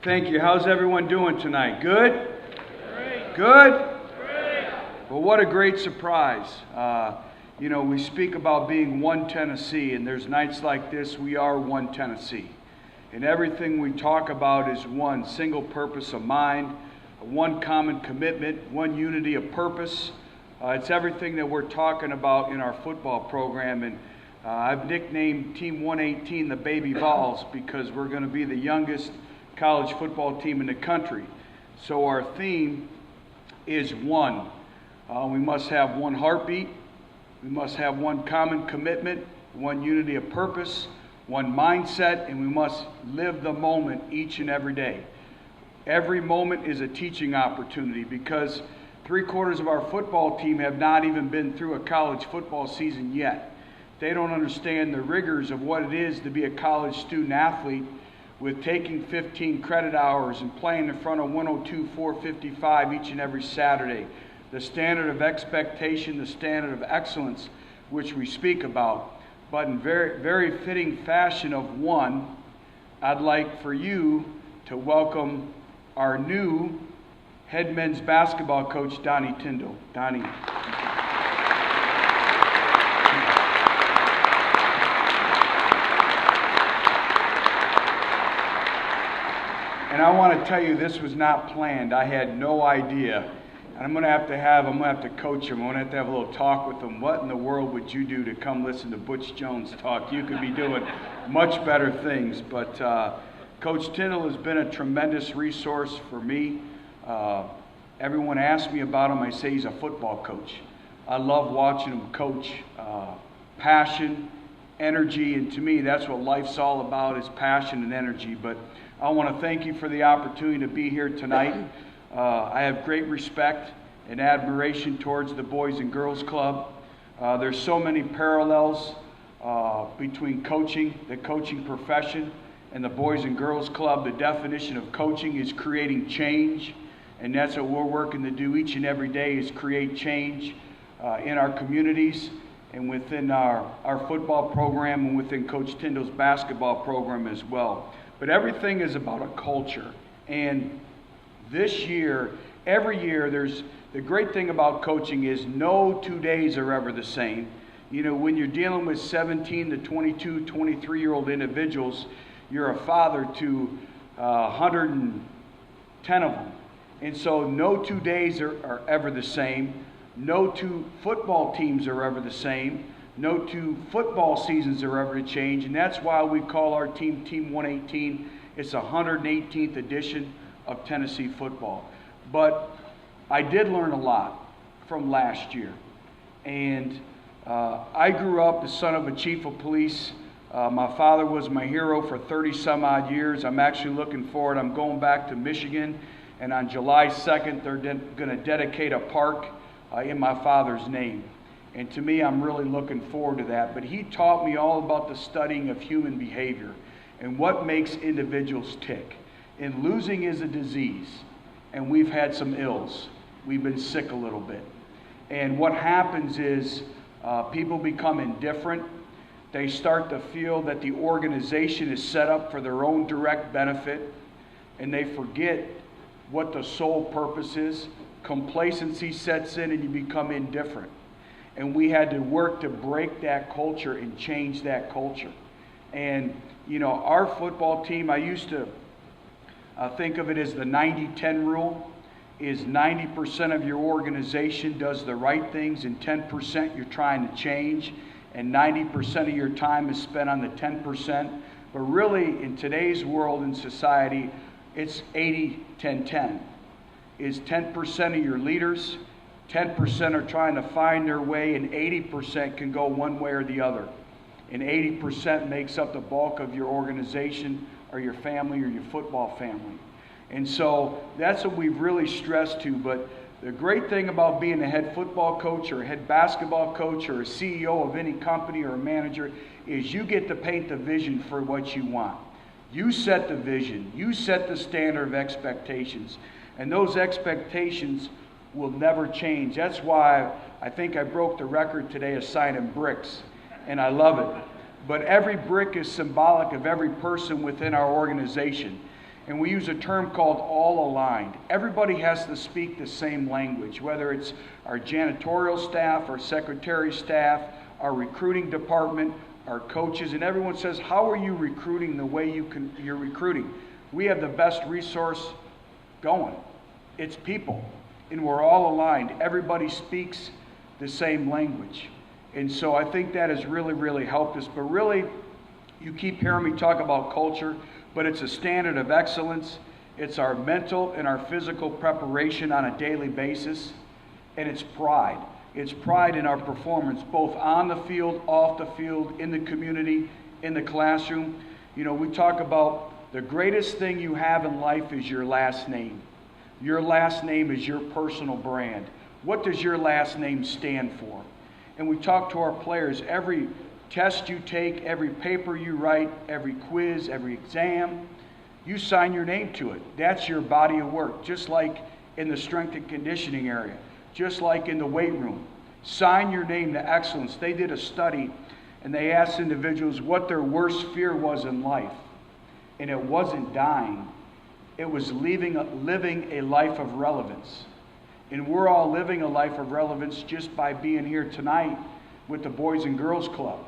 Thank you. How's everyone doing tonight? Good? Great. Good? Great. Well, what a great surprise. We speak about being one Tennessee, and there's nights like this, we are one Tennessee. And everything we talk about is one single purpose of mind, one common commitment, one unity of purpose. It's everything that we're talking about in our football program. And I've nicknamed Team 118 the Baby Vols because we're going to be the youngest college football team in the country. So our theme is one. We must have one heartbeat. We must have one common commitment, one unity of purpose, one mindset, and we must live the moment each and every day. Every moment is a teaching opportunity because 3/4 of our football team have not even been through a college football season yet. They don't understand the rigors of what it is to be a college student athlete with taking 15 credit hours and playing in front of 102, 455 each and every Saturday. The standard of expectation, the standard of excellence which we speak about. But in very, very fitting fashion of one, I'd like for you to welcome our new head men's basketball coach, Donnie Tyndall. Donnie. And I want to tell you, this was not planned. I had no idea. And I'm going to have to coach him. I'm going to have a little talk with him. What in the world would you do to come listen to Butch Jones talk? You could be doing much better things. But Coach Tyndall has been a tremendous resource for me. Everyone asks me about him. I say he's a football coach. I love watching him coach. Passion, energy, and to me, that's what life's all about, is passion and energy. But I want to thank you for the opportunity to be here tonight. I have great respect and admiration towards the Boys and Girls Club. There's so many parallels between coaching, the coaching profession, and the Boys and Girls Club. The definition of coaching is creating change, and that's what we're working to do each and every day, is create change in our communities and within our football program and within Coach Tyndall's basketball program as well. But everything is about a culture. And this year, every year, the great thing about coaching is no 2 days are ever the same. You know, when you're dealing with 17 to 22, 23-year-old individuals, you're a father to 110 of them. And so no 2 days are ever the same. No two football teams are ever the same. No two football seasons are ever to change. And that's why we call our team Team 118. It's the 118th edition of Tennessee football. But I did learn a lot from last year. And I grew up the son of a chief of police. My father was my hero for 30 some odd years. I'm actually looking forward. I'm going back to Michigan, and on July 2nd they're going to dedicate a park in my father's name. And to me, I'm really looking forward to that. But he taught me all about the studying of human behavior and what makes individuals tick. And losing is a disease, and we've had some ills. We've been sick a little bit. And what happens is people become indifferent. They start to feel that the organization is set up for their own direct benefit, and they forget what the sole purpose is. Complacency sets in, and you become indifferent. And we had to work to break that culture and change that culture. And, you know, our football team, I used to think of it as the 90-10 rule, is 90% of your organization does the right things and 10% you're trying to change, and 90% of your time is spent on the 10%. But really, in today's world and society, it's 80-10-10. Is 10% of your leaders, 10% are trying to find their way, and 80% can go one way or the other. And 80% makes up the bulk of your organization or your family or your football family. And so that's what we've really stressed to. But the great thing about being a head football coach or a head basketball coach or a CEO of any company or a manager is you get to paint the vision for what you want. You set the vision. You set the standard of expectations. And those expectations will never change. That's why I think I broke the record today of signing bricks, and I love it. But every brick is symbolic of every person within our organization. and we use a term called all aligned. Everybody has to speak the same language, whether it's our janitorial staff, our secretary staff, our recruiting department, our coaches, and everyone says, how are you recruiting the way you're recruiting? We have the best resource going. It's people, and we're all aligned. Everybody speaks the same language. And so I think that has really, really helped us. But really, you keep hearing me talk about culture, but it's a standard of excellence. It's our mental and our physical preparation on a daily basis. And it's pride. It's pride in our performance, both on the field, off the field, in the community, in the classroom. You know, we talk about the greatest thing you have in life is your last name. Your last name is your personal brand. What does your last name stand for? And we talk to our players, every test you take, every paper you write, every quiz, every exam, you sign your name to it. That's your body of work, just like in the strength and conditioning area, just like in the weight room. Sign your name to excellence. They did a study, and they asked individuals what their worst fear was in life. And it wasn't dying. It was living a life of relevance. And we're all living a life of relevance just by being here tonight with the Boys and Girls Club.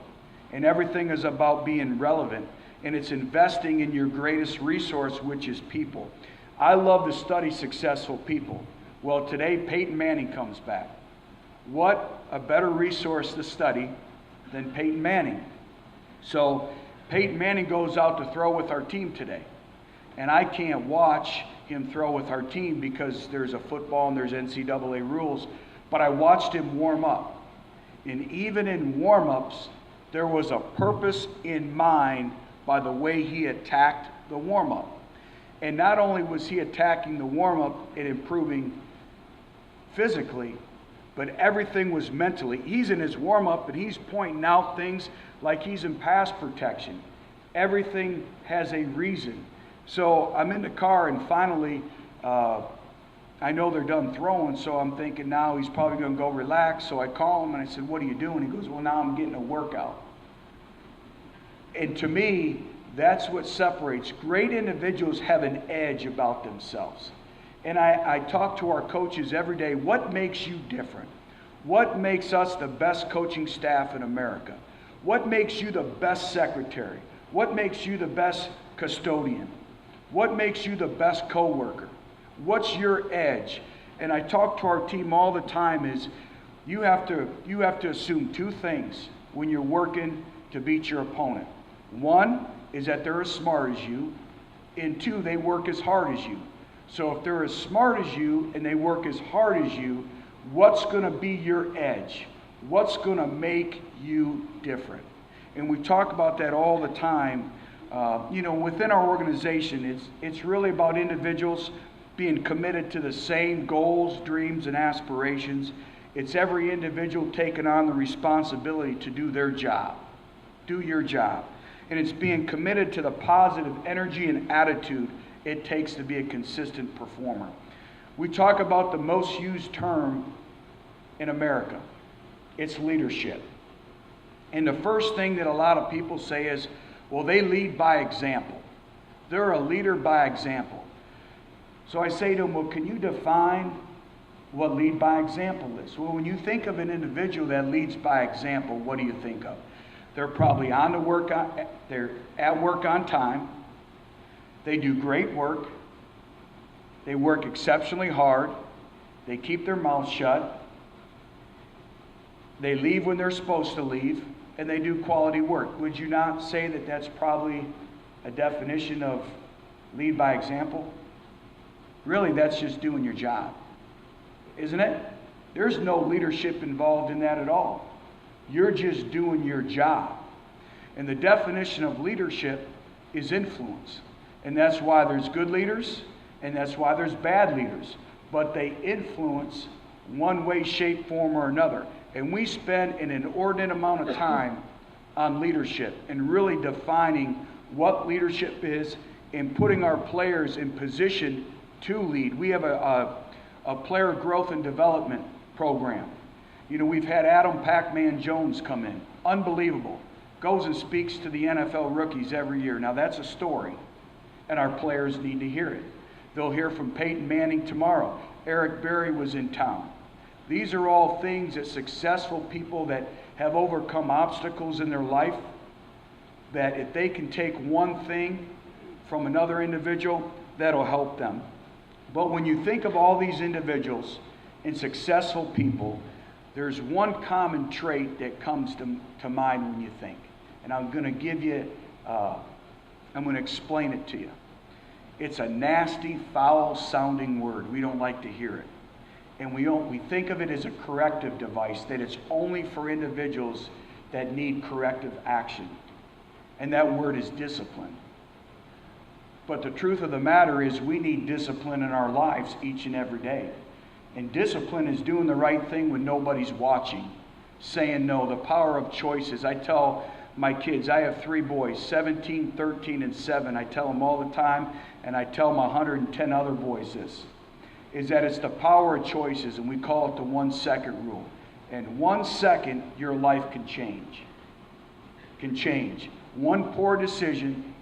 And everything is about being relevant. And it's investing in your greatest resource, which is people. I love to study successful people. Well, today Peyton Manning comes back. What a better resource to study than Peyton Manning. So Peyton Manning goes out to throw with our team today. And I can't watch him throw with our team because there's a football and there's NCAA rules. But I watched him warm up. And even in warm-ups, there was a purpose in mind by the way he attacked the warm-up. And not only was he attacking the warm-up and improving physically, but everything was mentally. He's in his warm-up and he's pointing out things like he's in pass protection. Everything has a reason. So I'm in the car, and finally, I know they're done throwing, so I'm thinking now he's probably going to go relax. So I call him, and I said, what are you doing? He goes, well, now I'm getting a workout. And to me, that's what separates. Great individuals have an edge about themselves. And I talk to our coaches every day, what makes you different? What makes us the best coaching staff in America? What makes you the best secretary? What makes you the best custodian? What makes you the best coworker? What's your edge? And I talk to our team all the time is you have to assume two things when you're working to beat your opponent. One is that they're as smart as you, and two, they work as hard as you. So if they're as smart as you and they work as hard as you, what's going to be your edge? What's going to make you different? And we talk about that all the time. Within our organization, it's really about individuals being committed to the same goals, dreams, and aspirations. It's every individual taking on the responsibility to do their job. Do your job. And it's being committed to the positive energy and attitude it takes to be a consistent performer. We talk about the most used term in America. It's leadership. And the first thing that a lot of people say is, well, they lead by example. They're a leader by example. So I say to them, well, can you define what lead by example is? Well, when you think of an individual that leads by example, what do you think of? They're probably they're at work on time. They do great work. They work exceptionally hard. They keep their mouths shut. They leave when they're supposed to leave. And they do quality work. Would you not say that that's probably a definition of lead by example? Really, that's just doing your job, isn't it? There's no leadership involved in that at all. You're just doing your job. And the definition of leadership is influence. And that's why there's good leaders, and that's why there's bad leaders. But they influence one way, shape, form, or another. And we spend an inordinate amount of time on leadership and really defining what leadership is and putting our players in position to lead. We have a player growth and development program. We've had Adam Pac-Man Jones come in. Unbelievable. Goes and speaks to the NFL rookies every year. Now that's a story. and our players need to hear it. They'll hear from Peyton Manning tomorrow. Eric Berry was in town. These are all things that successful people that have overcome obstacles in their life, that if they can take one thing from another individual, that'll help them. But when you think of all these individuals and successful people, there's one common trait that comes to mind when you think. And I'm going to give you, I'm going to explain it to you. It's a nasty, foul-sounding word. We don't like to hear it. And we think of it as a corrective device, that it's only for individuals that need corrective action. And that word is discipline. But the truth of the matter is we need discipline in our lives each and every day. And discipline is doing the right thing when nobody's watching. Saying no, the power of choices. I tell my kids, I have 3 boys, 17, 13, and 7. I tell them all the time, and I tell my 110 other boys this, is that it's the power of choices, and we call it the 1 second rule. And 1 second, your life can change. Can change. One poor decision,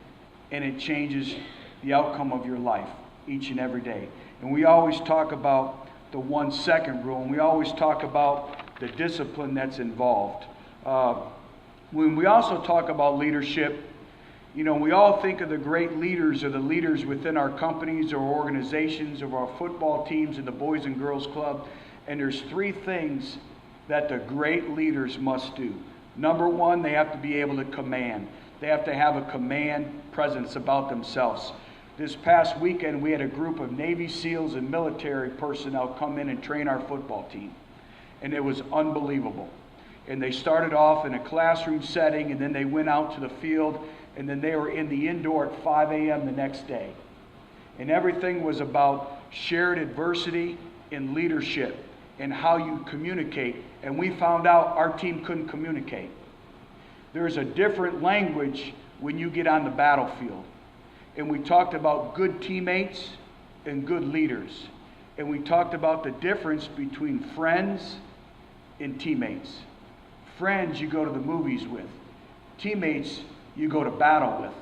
and it changes the outcome of your life each and every day. And we always talk about the 1 second rule, and we always talk about the discipline that's involved. When we also talk about leadership, you know, we all think of the great leaders or the leaders within our companies or organizations or our football teams and the Boys and Girls Club, and there's 3 things that the great leaders must do. Number 1, they have to be able to command. They have to have a command presence about themselves. This past weekend, we had a group of Navy SEALs and military personnel come in and train our football team. And it was unbelievable. And they started off in a classroom setting, and then they went out to the field, and then they were in the indoor at 5 a.m. the next day. And everything was about shared adversity and leadership and how you communicate. And we found out our team couldn't communicate. There's a different language when you get on the battlefield. And we talked about good teammates and good leaders. And we talked about the difference between friends and teammates. Friends you go to the movies with. Teammates you go to battle with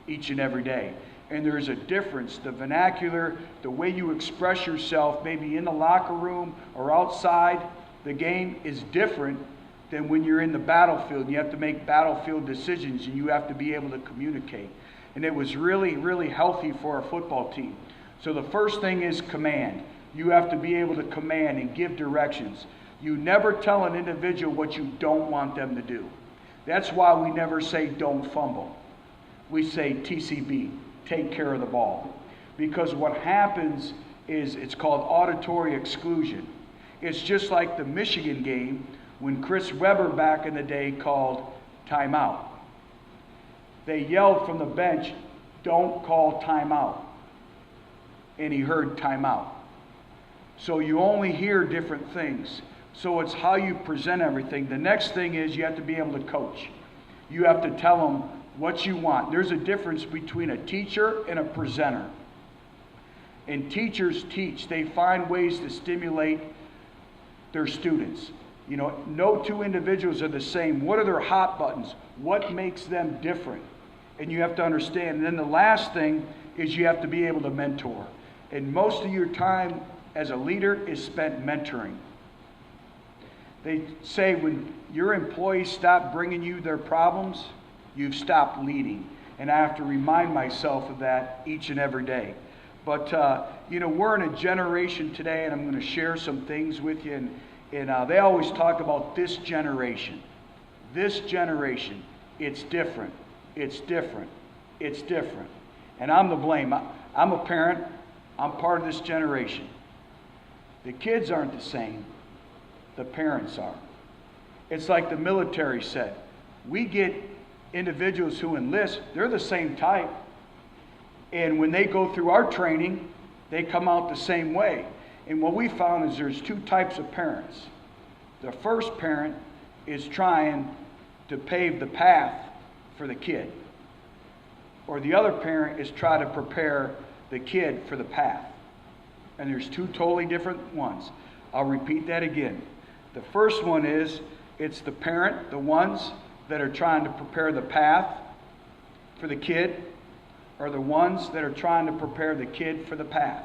each and every day. And there's a difference. The vernacular, the way you express yourself, maybe in the locker room or outside the game, is different than when you're in the battlefield. You have to make battlefield decisions, and you have to be able to communicate. And it was really, really healthy for our football team. So the first thing is command. You have to be able to command and give directions. You never tell an individual what you don't want them to do. That's why we never say don't fumble. We say TCB, take care of the ball. Because what happens is it's called auditory exclusion. It's just like the Michigan game when Chris Webber back in the day called timeout. They yelled from the bench, don't call timeout. And he heard timeout. So you only hear different things. So it's how you present everything. The next thing is you have to be able to coach. You have to tell them what you want. There's a difference between a teacher and a presenter. And teachers teach. They find ways to stimulate their students. You know, no 2 individuals are the same. What are their hot buttons? What makes them different? And you have to understand. And then the last thing is you have to be able to mentor. And most of your time as a leader is spent mentoring. They say when your employees stop bringing you their problems, you've stopped leading. And I have to remind myself of that each and every day. But, you know, we're in a generation today, and I'm going to share some things with you. And they always talk about this generation. This generation, it's different. It's different. It's different. And I'm to blame. I'm a parent. I'm part of this generation. The kids aren't the same. The parents are. It's like the military said. We get individuals who enlist, they're the same type. And when they go through our training, they come out the same way. And what we found is there's 2 types of parents. The first parent is trying to pave the path for the kid. Or the other parent is trying to prepare the kid for the path. And there's 2 totally different ones. I'll repeat that again. The first one is, it's the parent, the ones that are trying to prepare the path for the kid. are the ones that are trying to prepare the kid for the path.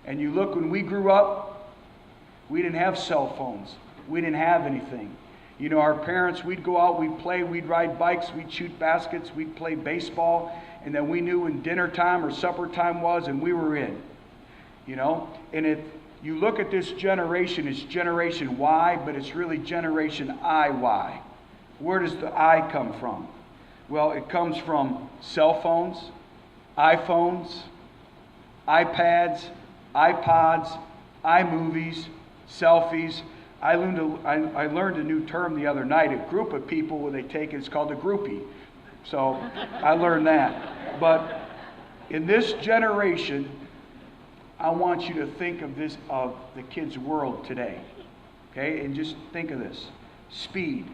And you look, when we grew up, we didn't have cell phones. We didn't have anything. You know, our parents, we'd go out, we'd play, we'd ride bikes, we'd shoot baskets, we'd play baseball, and then we knew when dinner time or supper time was, and we were in. You know, and if you look at this generation, it's Generation Y, but it's really Generation IY. Where does the I come from? Well, it comes from cell phones, iPhones, iPads, iPods, iMovies, selfies. I learned a new term the other night. A group of people, when they take it, it's called a groupie. So I learned that. But in this generation, I want you to think of this, of the kids' world today. Okay? And just think of this. Speed.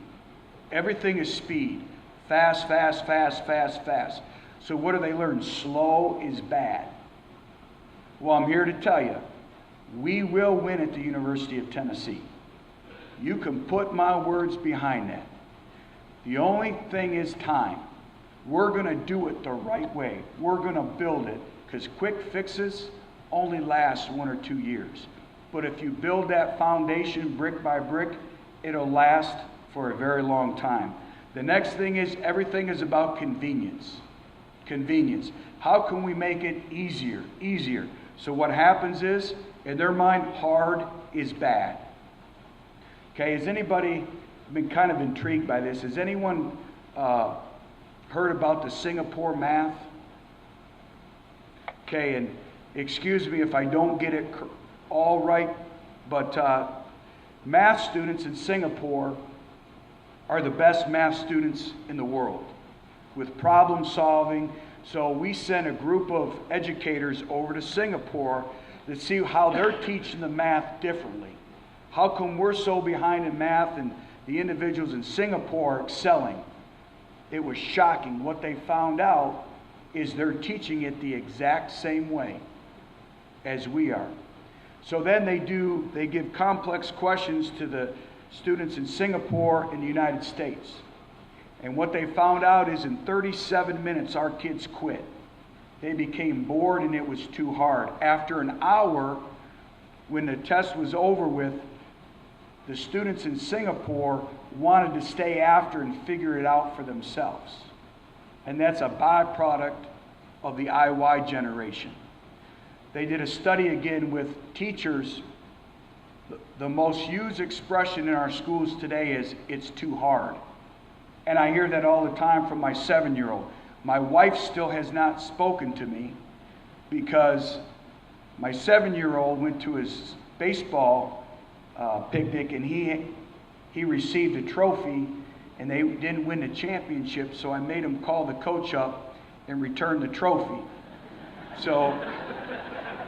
Everything is speed. Fast, fast, fast, fast, fast. So what do they learn? Slow is bad. Well, I'm here to tell you, we will win at the University of Tennessee. You can put my words behind that. The only thing is time. We're going to do it the right way. We're going to build it, because quick fixes only last 1 or 2 years. But if you build that foundation brick by brick, it'll last for a very long time. The next thing is, everything is about convenience. Convenience. How can we make it easier? Easier. So what happens is, in their mind, hard is bad. Okay, has anybody been kind of intrigued by this? Has anyone heard about the Singapore math? Okay, and excuse me if I don't get it all right, but math students in Singapore are the best math students in the world with problem solving. So we sent a group of educators over to Singapore to see how they're teaching the math differently. How come we're so behind in math and the individuals in Singapore are excelling? It was shocking. What they found out is they're teaching it the exact same way as we are. So then they give complex questions to the students in Singapore and the United States. And what they found out is in 37 minutes, our kids quit. They became bored and it was too hard. After an hour, when the test was over with, the students in Singapore wanted to stay after and figure it out for themselves. And that's a byproduct of the IY generation. They did a study again with teachers. The most used expression in our schools today is, "It's too hard." And I hear that all the time from my 7-year-old. My wife still has not spoken to me because my 7-year-old went to his baseball picnic, and he received a trophy, and they didn't win the championship, so I made him call the coach up and return the trophy. So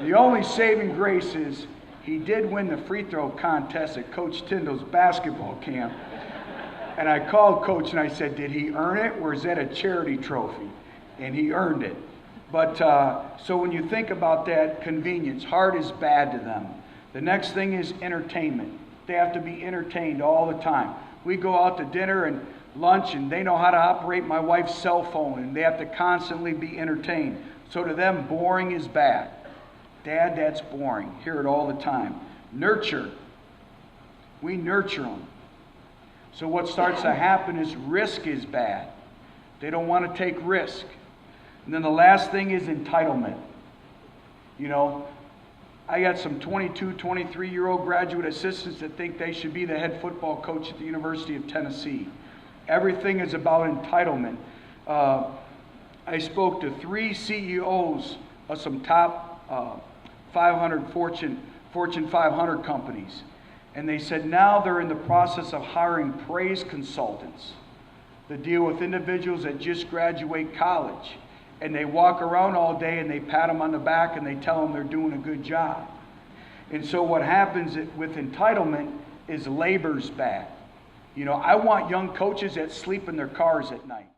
the only saving grace is he did win the free throw contest at Coach Tyndall's basketball camp. And I called Coach and I said, did he earn it, or is that a charity trophy? And he earned it. But so when you think about that, convenience, hard is bad to them. The next thing is entertainment. They have to be entertained all the time. We go out to dinner and lunch, and they know how to operate my wife's cell phone, and they have to constantly be entertained. So to them, boring is bad. Dad, that's boring. Hear it all the time. Nurture. We nurture them. So what starts to happen is risk is bad. They don't want to take risk. And then the last thing is entitlement. You know, I got some 22, 23-year-old graduate assistants that think they should be the head football coach at the University of Tennessee. Everything is about entitlement. I spoke to 3 CEOs of some top 500 Fortune 500 companies. And they said now they're in the process of hiring praise consultants that deal with individuals that just graduate college. And they walk around all day and they pat them on the back and they tell them they're doing a good job. And so what happens with entitlement is labor's bad. You know, I want young coaches that sleep in their cars at night.